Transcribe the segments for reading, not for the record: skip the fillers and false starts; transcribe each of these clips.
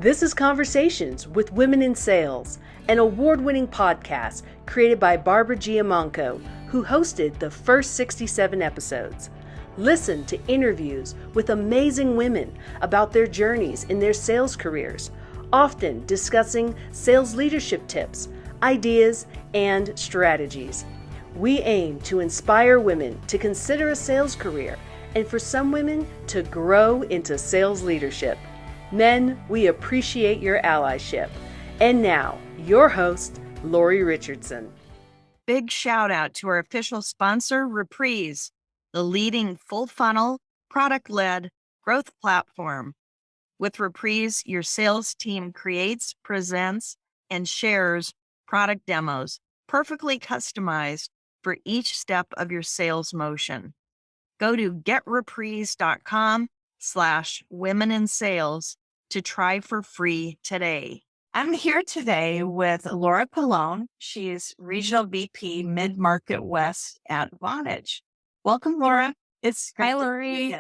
This is Conversations with Women in Sales, an award-winning podcast created by Barbara Giamanco, who hosted the first 67 episodes. Listen to interviews with amazing women about their journeys in their sales careers, often discussing sales leadership tips, ideas, and strategies. We aim to inspire women to consider a sales career and for some women to grow into sales leadership. Men, we appreciate your allyship. And now, your host, Lori Richardson. Big shout out to our official sponsor, Reprise, the leading full funnel, product-led growth platform. With Reprise, your sales team creates, presents, and shares product demos, perfectly customized for each step of your sales motion. Go to getreprise.com/womenInSales to try for free today. I'm here today with LauraColon. She's Regional VP Mid-Market West at Vonage. Welcome, Laura. Hi, Lori.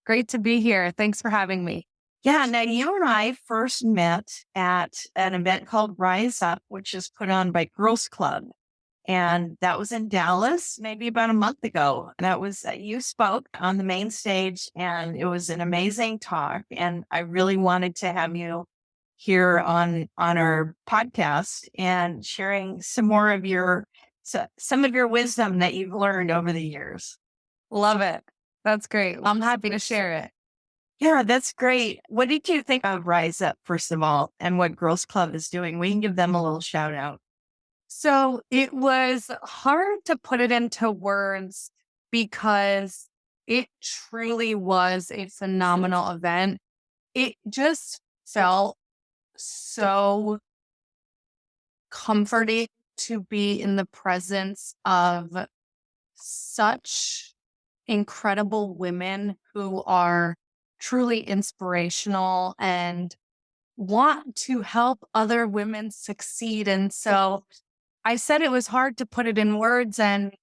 Great to be here. Thanks for having me. Yeah, now you and I first met at an event called Rise Up, which is put on by Girls Club. And that was in Dallas, maybe about a month ago. That was, you spoke on the main stage, and it was an amazing talk. And I really wanted to have you here on our podcast and sharing some of your wisdom that you've learned over the years. Love it. That's great. I'm happy to share it. Yeah, that's great. What did you think of Rise Up, first of all, and what Girls Club is doing? We can give them a little shout out. So it was hard to put it into words because it truly was a phenomenal event. It just felt so comforting to be in the presence of such incredible women who are truly inspirational and want to help other women succeed. And so I said it was hard to put it in words. And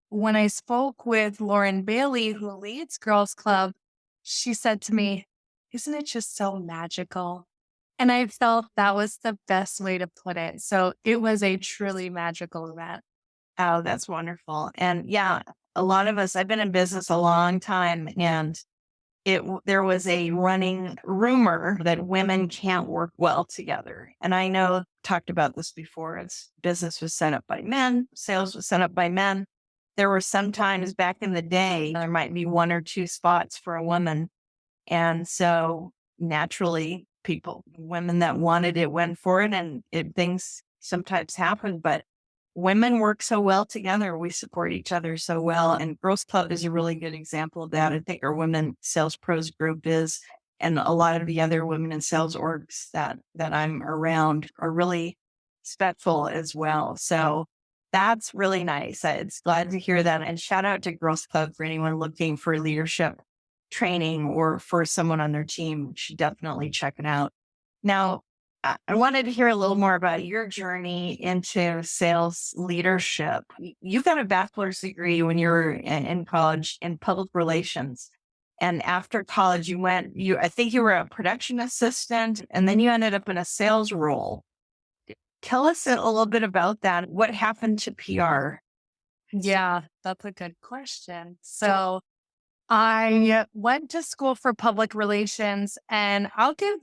when I spoke with Lauren Bailey, who leads Girls Club, she said to me, "Isn't it just so magical?" And I felt that was the best way to put it. So it was a truly magical event. Oh, that's wonderful. And yeah, a lot of us, I've been in business a long time, and there was a running rumor that women can't work well together. And I know, talked about this before, business was set up by men, sales was set up by men. There were some times back in the day, there might be one or two spots for a woman. And so naturally, women that wanted it went for it, and things sometimes happen, but women work so well together. We support each other so well. And Girls Club is a really good example of that. I think our Women Sales Pros group is, and a lot of the other women in sales orgs that I'm around are really respectful as well. So that's really nice. It's glad to hear that. And shout out to Girls Club for anyone looking for leadership training or for someone on their team. You should definitely check it out. Now, I wanted to hear a little more about your journey into sales leadership. You got a bachelor's degree when you were in college in public relations. And after college, I think you were a production assistant, and then you ended up in a sales role. Tell us a little bit about that. What happened to PR? Yeah, that's a good question. So I went to school for public relations, and I'll give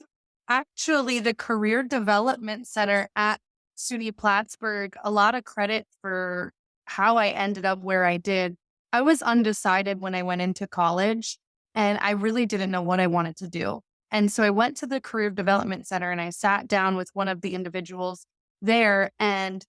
actually the Career Development Center at SUNY Plattsburgh a lot of credit for how I ended up where I did. I was undecided when I went into college, and I really didn't know what I wanted to do. And so I went to the Career Development Center, and I sat down with one of the individuals there, and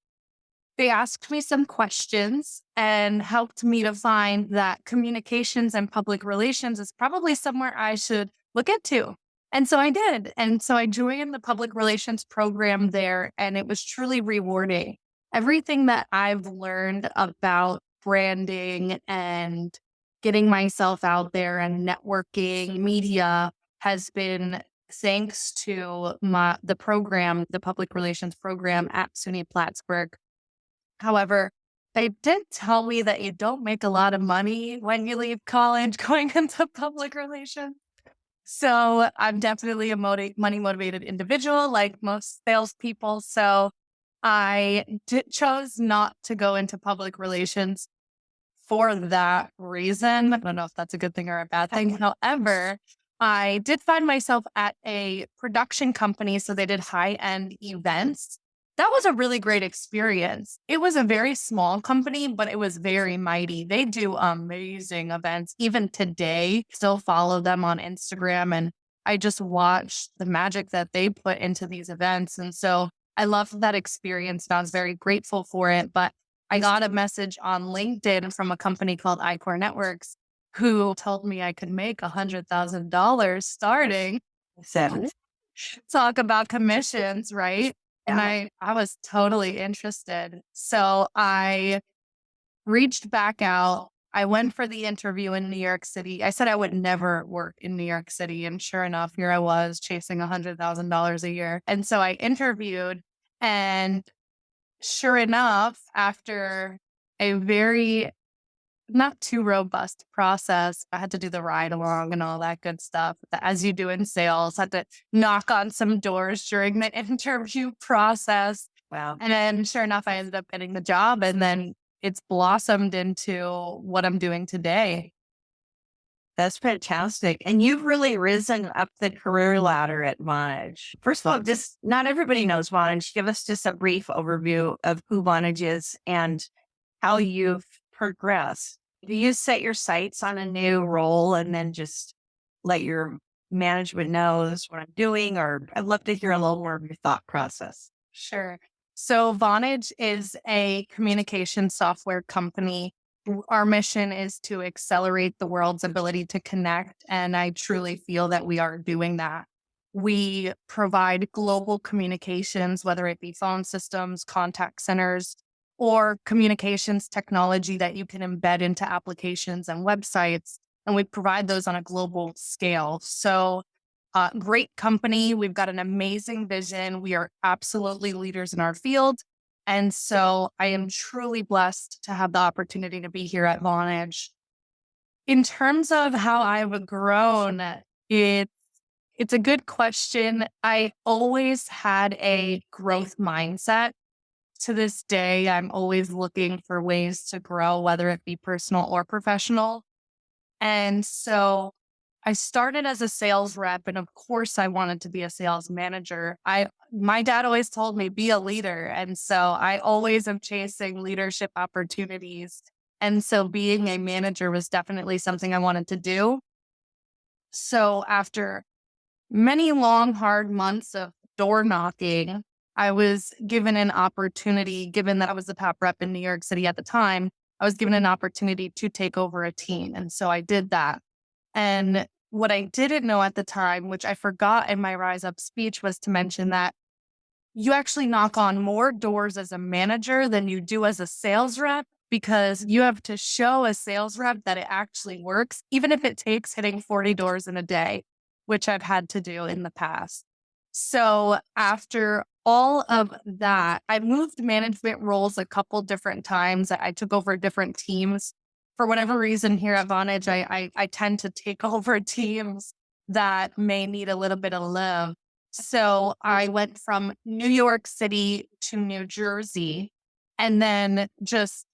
they asked me some questions and helped me to find that communications and public relations is probably somewhere I should look into. And so I did. And so I joined the public relations program there, and it was truly rewarding. Everything that I've learned about branding and getting myself out there and networking, media, has been thanks to the public relations program at SUNY Plattsburgh. However, they did tell me that you don't make a lot of money when you leave college going into public relations. So I'm definitely a money motivated individual, like most salespeople. So I chose not to go into public relations for that reason. I don't know if that's a good thing or a bad thing. However, I did find myself at a production company. So they did high end events. That was a really great experience. It was a very small company, but it was very mighty. They do amazing events. Even today, still follow them on Instagram. And I just watch the magic that they put into these events. And so I loved that experience. And I was very grateful for it. But I got a message on LinkedIn from a company called iCore Networks who told me I could make $100,000 starting. So, Talk about commissions, right? And I was totally interested. So I reached back out. I went for the interview in New York City. I said I would never work in New York City. And sure enough, here I was chasing $100,000 a year. And so I interviewed, and sure enough, after a very not too robust process, I had to do the ride along and all that good stuff, as you do in sales. Had to knock on some doors during the interview process. wow. And then sure enough, I ended up getting the job, and then it's blossomed into what I'm doing today. That's fantastic. And you've really risen up the career ladder at Vonage. First of all, just not everybody knows Vonage. Give us just a brief overview of who Vonage is and how you've progressed. Do you set your sights on a new role and then just let your management know this is what I'm doing? Or I'd love to hear a little more of your thought process. Sure. So Vonage is a communication software company. Our mission is to accelerate the world's ability to connect. And I truly feel that we are doing that. We provide global communications, whether it be phone systems, contact centers, or communications technology that you can embed into applications and websites. And we provide those on a global scale. So great company. We've got an amazing vision. We are absolutely leaders in our field. And so I am truly blessed to have the opportunity to be here at Vonage. In terms of how I've grown, it's a good question. I always had a growth mindset. To this day, I'm always looking for ways to grow, whether it be personal or professional. And so I started as a sales rep, and of course I wanted to be a sales manager. My dad always told me, be a leader. And so I always am chasing leadership opportunities. And so being a manager was definitely something I wanted to do. So after many long, hard months of door knocking, I was given an opportunity, given that I was the top rep in New York City at the time, I was given an opportunity to take over a team. And so I did that. And what I didn't know at the time, which I forgot in my Rise Up speech, was to mention that you actually knock on more doors as a manager than you do as a sales rep, because you have to show a sales rep that it actually works, even if it takes hitting 40 doors in a day, which I've had to do in the past. So after all of that, I moved management roles a couple different times. I took over different teams. For whatever reason here at Vonage, I tend to take over teams that may need a little bit of love. So I went from New York City to New Jersey, and then just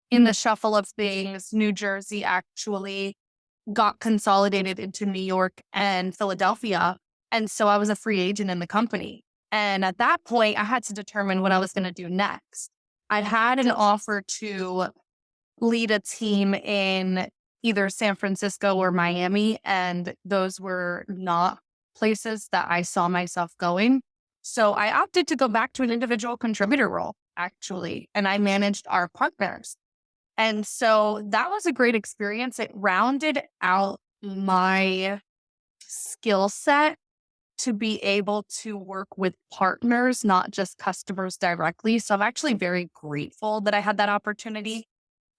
in the shuffle of things, New Jersey actually got consolidated into New York and Philadelphia. And so I was a free agent in the company. And at that point, I had to determine what I was going to do next. I had an offer to lead a team in either San Francisco or Miami, and those were not places that I saw myself going. So I opted to go back to an individual contributor role, actually, and I managed our partners. And so that was a great experience. It rounded out my skill set to be able to work with partners, not just customers directly. So I'm actually very grateful that I had that opportunity.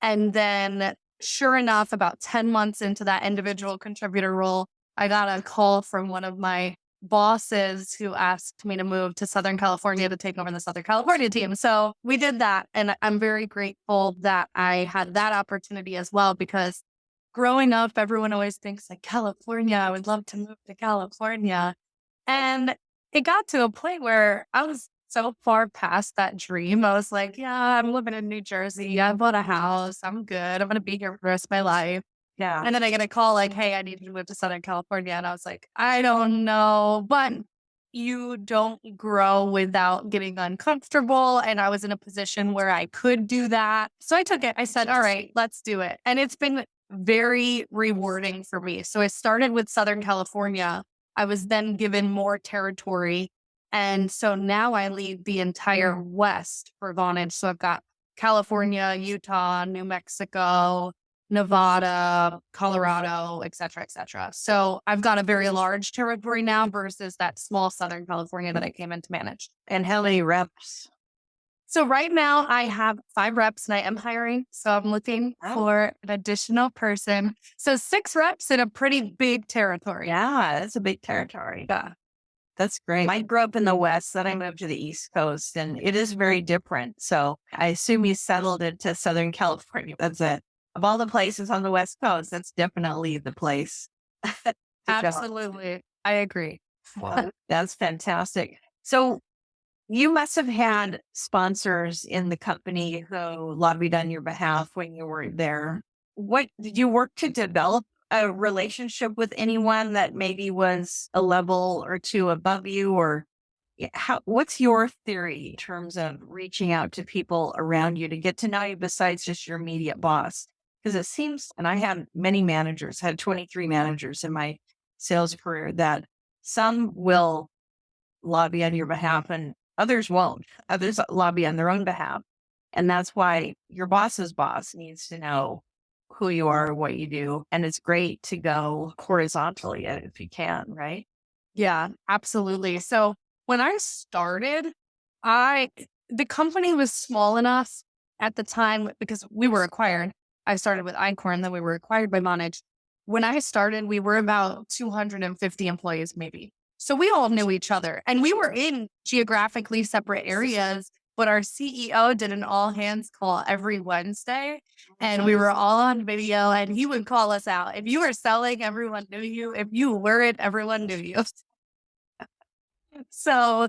And then sure enough, about 10 months into that individual contributor role, I got a call from one of my bosses who asked me to move to Southern California to take over the Southern California team. So we did that. And I'm very grateful that I had that opportunity as well, because growing up, everyone always thinks like California, I would love to move to California. And it got to a point where I was so far past that dream. I was like, yeah, I'm living in New Jersey. I bought a house. I'm good. I'm going to be here for the rest of my life. Yeah. And then I get a call like, hey, I need you to move to Southern California. And I was like, I don't know. But you don't grow without getting uncomfortable. And I was in a position where I could do that. So I took it. I said, all right, let's do it. And it's been very rewarding for me. So I started with Southern California. I was then given more territory. And so now I lead the entire West for Vonage. So I've got California, Utah, New Mexico, Nevada, Colorado, et cetera, et cetera. So I've got a very large territory now versus that small Southern California that I came in to manage. And how many reps? So right now I have 5 reps and I am hiring. So I'm looking for an additional person. So 6 reps in a pretty big territory. Yeah, that's a big territory. Yeah. That's great. I grew up in the West, then I moved to the East Coast, and it is very different. So I assume you settled into Southern California. That's it. Of all the places on the West Coast, that's definitely the place. Absolutely. I agree. Well, that's fantastic. So you must have had sponsors in the company who lobbied on your behalf when you were there. What did you work to develop a relationship with anyone that maybe was a level or two above you, or what's your theory in terms of reaching out to people around you to get to know you besides just your immediate boss? Because it seems, and I had many managers, had 23 managers in my sales career, that some will lobby on your behalf and others won't. Others lobby on their own behalf. And that's why your boss's boss needs to know who you are, what you do. And it's great to go horizontally if you can, right? Yeah, absolutely. So when I started, the company was small enough at the time because we were acquired. I started with Icorn, then we were acquired by Vonage. When I started, we were about 250 employees, maybe. So we all knew each other and we were in geographically separate areas, but our CEO did an all hands call every Wednesday and we were all on video and he would call us out. If you were selling, everyone knew you. If you weren't, everyone knew you. So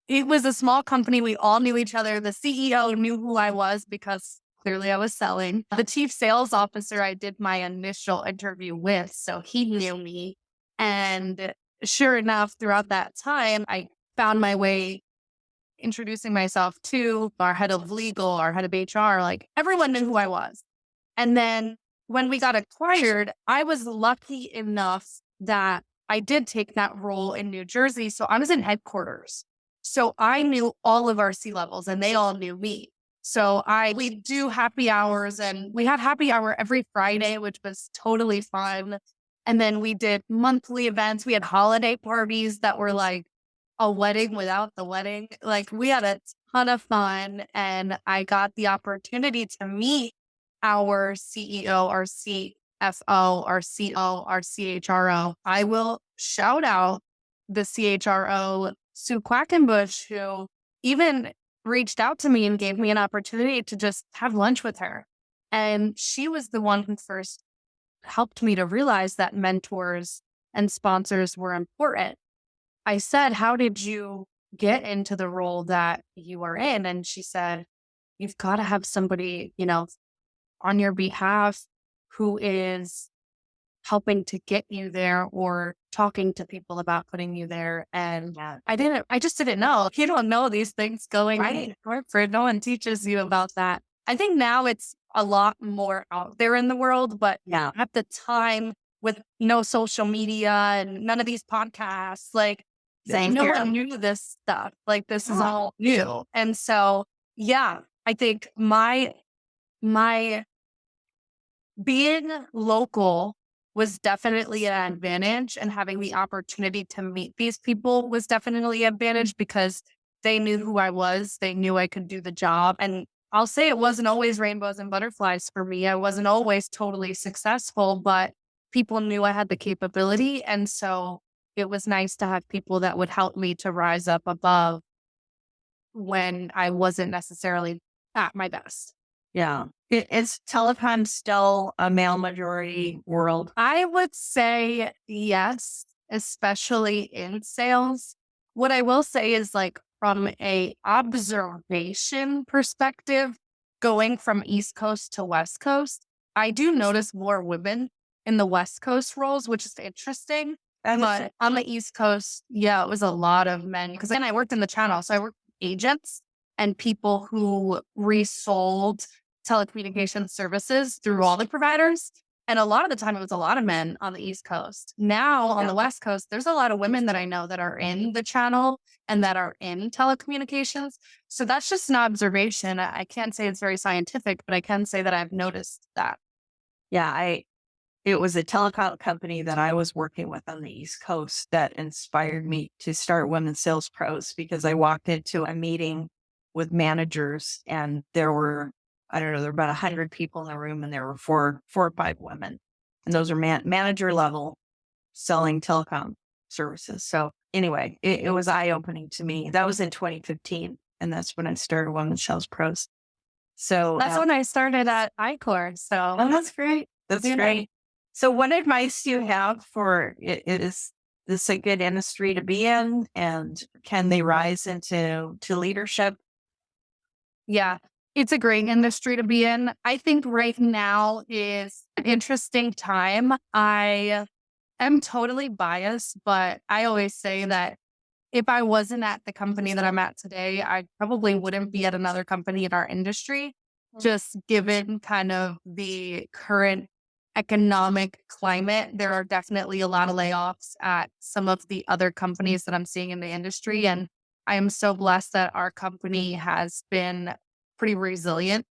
it was a small company. We all knew each other. The CEO knew who I was because clearly I was selling. The chief sales officer I did my initial interview with, so he knew me. And sure enough, throughout that time, I found my way introducing myself to our head of legal, our head of HR, like everyone knew who I was. And then when we got acquired, I was lucky enough that I did take that role in New Jersey. So I was in headquarters. So I knew all of our C-levels and they all knew me. So we do happy hours and we had happy hour every Friday, which was totally fun. And then we did monthly events. We had holiday parties that were like a wedding without the wedding. Like we had a ton of fun and I got the opportunity to meet our CEO, our CFO, our CO, our CHRO. I will shout out the CHRO, Sue Quackenbush, who even reached out to me and gave me an opportunity to just have lunch with her. And she was the one who first helped me to realize that mentors and sponsors were important. I said, how did you get into the role that you are in? And she said, you've got to have somebody, on your behalf who is helping to get you there or talking to people about putting you there. And I just didn't know. You don't know these things going right. Corporate. No one teaches you about that. I think now it's a lot more out there in the world, but at the time with no social media and none of these podcasts, like no one knew this stuff. Like this is all new. And so, I think my being local was definitely an advantage, and having the opportunity to meet these people was definitely an advantage because they knew who I was. They knew I could do the job. And I'll say it wasn't always rainbows and butterflies for me. I wasn't always totally successful, but people knew I had the capability. And so it was nice to have people that would help me to rise up above when I wasn't necessarily at my best. Yeah. Is telecom still a male majority world? I would say yes, especially in sales. What I will say is like from a observation perspective, going from East Coast to West Coast, I do notice more women in the West Coast roles, which is interesting. But on the East Coast, yeah, it was a lot of men. Because then I worked in the channel. So I worked with agents and people who resold telecommunications services through all the providers. And a lot of the time, it was a lot of men on the East Coast. Now on the West Coast, there's a lot of women that I know that are in the channel and that are in telecommunications. So that's just an observation. I can't say it's very scientific, but I can say that I've noticed that. Yeah, it was a telecom company that I was working with on the East Coast that inspired me to start Women Sales Pros, because I walked into a meeting with managers and there were, I don't know, there were about 100 people in the room and there were four or five women. And those are manager level selling telecom services. So anyway, it was eye-opening to me. That was in 2015. And that's when I started Women Sales Pros. So that's when I started at iCore. So that's great. That's great. So what advice do you have for is this a good industry to be in, and can they rise into leadership? Yeah, it's a great industry to be in. I think right now is an interesting time. I am totally biased, but I always say that if I wasn't at the company that I'm at today, I probably wouldn't be at another company in our industry, just given kind of the current economic climate. There are definitely a lot of layoffs at some of the other companies that I'm seeing in the industry. And I am so blessed that our company has been pretty resilient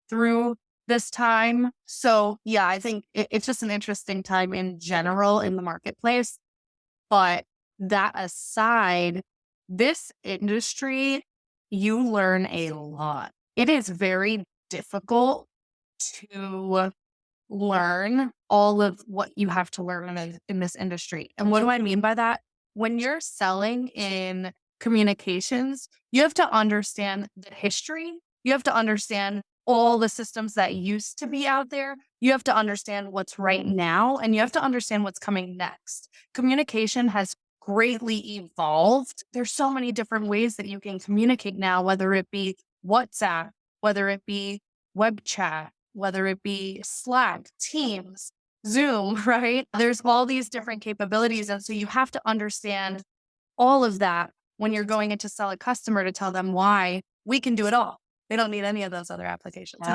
through this time. So yeah, I think it's just an interesting time in general in the marketplace. But that aside, this industry, you learn a lot. It is very difficult to learn all of what you have to learn in this industry. And what do I mean by that? When you're selling in communications, you have to understand the history. You have to understand all the systems that used to be out there. You have to understand what's right now, and you have to understand what's coming next. Communication has greatly evolved. There's so many different ways that you can communicate now, whether it be WhatsApp, whether it be web chat, whether it be Slack, Teams, Zoom, right? There's all these different capabilities. And so you have to understand all of that when you're going in to sell a customer to tell them why we can do it all. They don't need any of those other applications.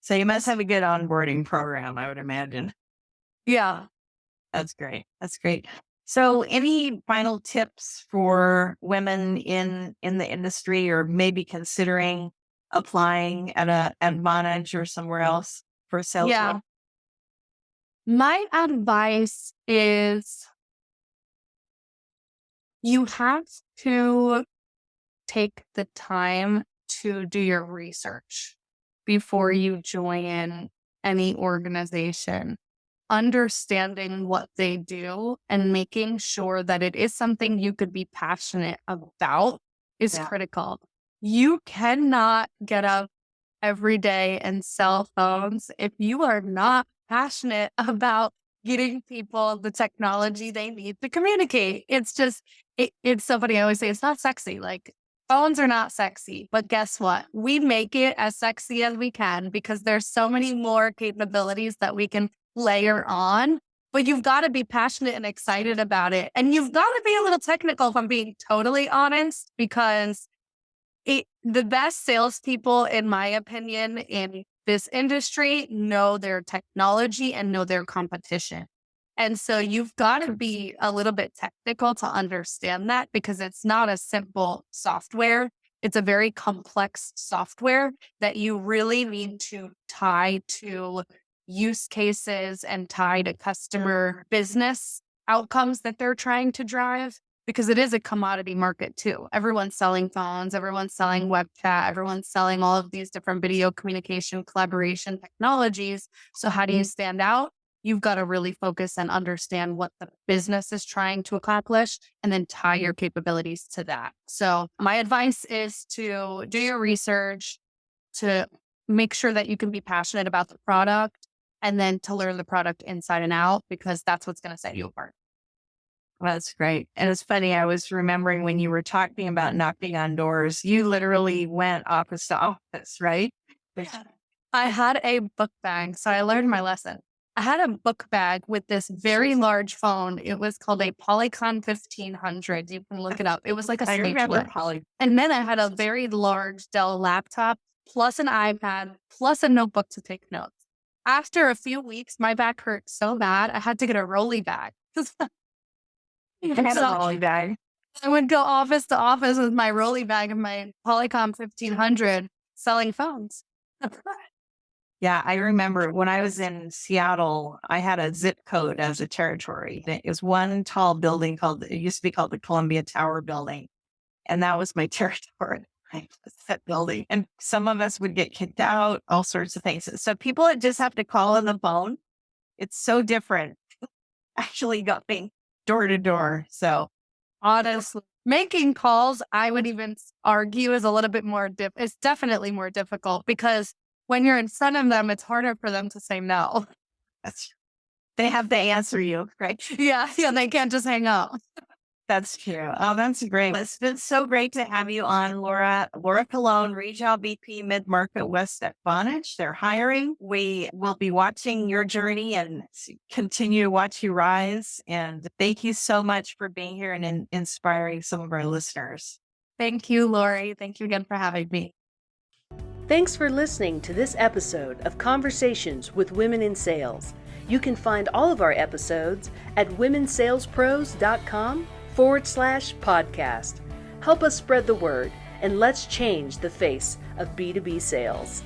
So you must have a good onboarding program, I would imagine. Yeah. That's great. That's great. So any final tips for women in the industry, or maybe considering applying at Vonage or somewhere else for a sales role? My advice is you have to take the time to do your research before you join any organization. Understanding what they do and making sure that it is something you could be passionate about is critical. You cannot get up every day and sell phones if you are not passionate about getting people the technology they need to communicate. It's just, it's so funny. I always say it's not sexy. Like, phones are not sexy, but guess what? We make it as sexy as we can because there's so many more capabilities that we can layer on. But you've got to be passionate and excited about it. And you've got to be a little technical, if I'm being totally honest, because the best salespeople, in my opinion, in this industry know their technology and know their competition. And so you've got to be a little bit technical to understand that, because it's not a simple software. It's a very complex software that you really need to tie to use cases and tie to customer business outcomes that they're trying to drive, because it is a commodity market too. Everyone's selling phones, everyone's selling web chat, everyone's selling all of these different video communication, collaboration technologies. So how do you stand out? You've got to really focus and understand what the business is trying to accomplish and then tie your capabilities to that. So my advice is to do your research, to make sure that you can be passionate about the product and then to learn the product inside and out, because that's what's going to set you apart. That's great. And it's funny, I was remembering when you were talking about knocking on doors, you literally went office to office, right? Yeah. I had a book bag. So I learned my lesson. I had a book bag with this very large phone. It was called a LauraColon 1500. You can look it up. It was like a I remember stapler. And then I had a very large Dell laptop, plus an iPad, plus a notebook to take notes. After a few weeks, my back hurt so bad, I had to get a rolly bag. a rolly bag. I would go office to office with my rolly bag and my LauraColon 1500 selling phones. Yeah, I remember when I was in Seattle, I had a zip code as a territory. It was one tall building it used to be called the Columbia Tower Building. And that was my territory, right? That building. And some of us would get kicked out, all sorts of things. So people would just have to call on the phone. It's so different actually going door to door. So honestly, making calls, I would even argue, is a little bit more, it's definitely more difficult, because when you're in front of them, it's harder for them to say no. They have to answer you, right? Yeah, they can't just hang up. That's true. Oh, that's great. It's been so great to have you on, Laura. LauraColon, Regional VP Mid-Market West at Vonage. They're hiring. We will be watching your journey and continue to watch you rise. And thank you so much for being here and inspiring some of our listeners. Thank you, Lori. Thank you again for having me. Thanks for listening to this episode of Conversations with Women in Sales. You can find all of our episodes at womensalespros.com/podcast. Help us spread the word, and let's change the face of B2B sales.